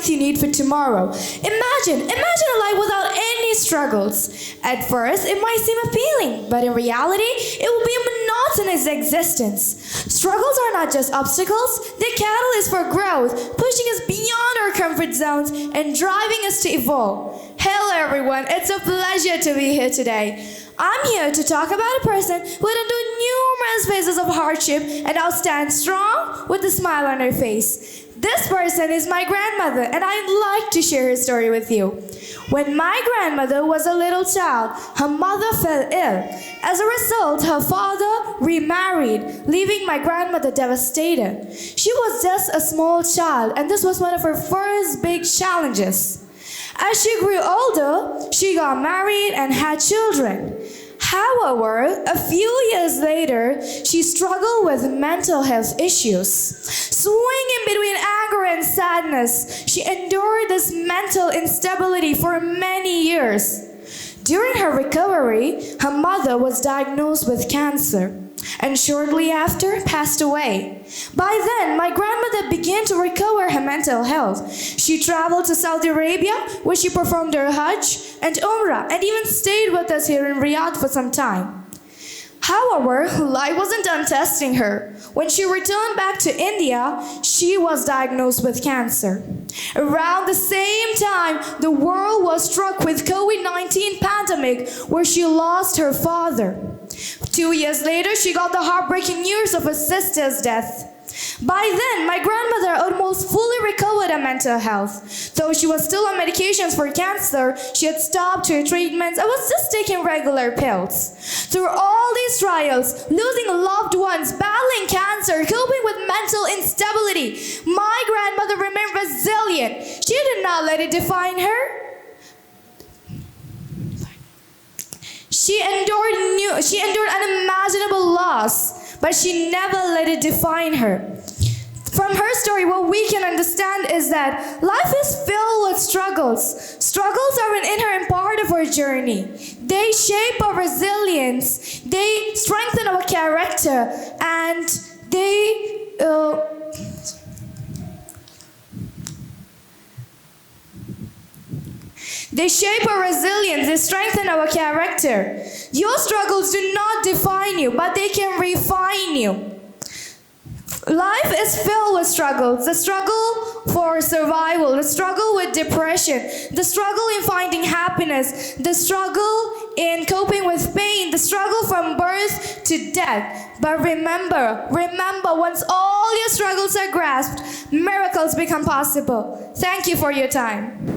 strength you need for tomorrow. Imagine a life without any struggles. At first, it might seem appealing, but in reality, it will be a monotonous existence. Struggles are not just obstacles, they're catalysts for growth, pushing us beyond our comfort zones and driving us to evolve. Hello everyone, it's a pleasure to be here today. I'm here to talk about a person who had endured numerous phases of hardship and now stands strong with a smile on her face. This person is my grandmother, and I'd like to share her story with you. When my grandmother was a little child, her mother fell ill. As a result, her father remarried, leaving my grandmother devastated. She was just a small child, and this was one of her first big challenges. As she grew older, she got married and had children. However, a few years later, she struggled with mental health issues. Swinging between anger and sadness, she endured this mental instability for many years. During her recovery, her mother was diagnosed with cancer and shortly after passed away. By then, my grandmother began to recover her mental health. She traveled to Saudi Arabia, where she performed her Hajj and Umrah, and even stayed with us here in Riyadh for some time. However, life wasn't done testing her. When she returned back to India, she was diagnosed with cancer. Around the same time, the world was struck with COVID-19 pandemic, where she lost her father. 2 years later, she got the heartbreaking news of her sister's death. By then, my grandmother almost fully recovered her mental health. Though she was still on medications for cancer, she had stopped her treatments and was just taking regular pills. Through all these trials, losing loved ones, battling cancer, coping with mental instability, my grandmother remained resilient. She did not let it define her. She endured unimaginable loss, but she never let it define her. From her story, what we can understand is that life is filled with struggles. Struggles are an inherent part of our journey. They shape our resilience, they strengthen our character, and they shape our resilience, they strengthen our character. Your struggles do not define you, but they can refine you. Life is filled with struggles. The struggle for survival, the struggle with depression, the struggle in finding happiness, the struggle in coping with pain, the struggle from birth to death. But remember, once all your struggles are grasped, miracles become possible. Thank you for your time.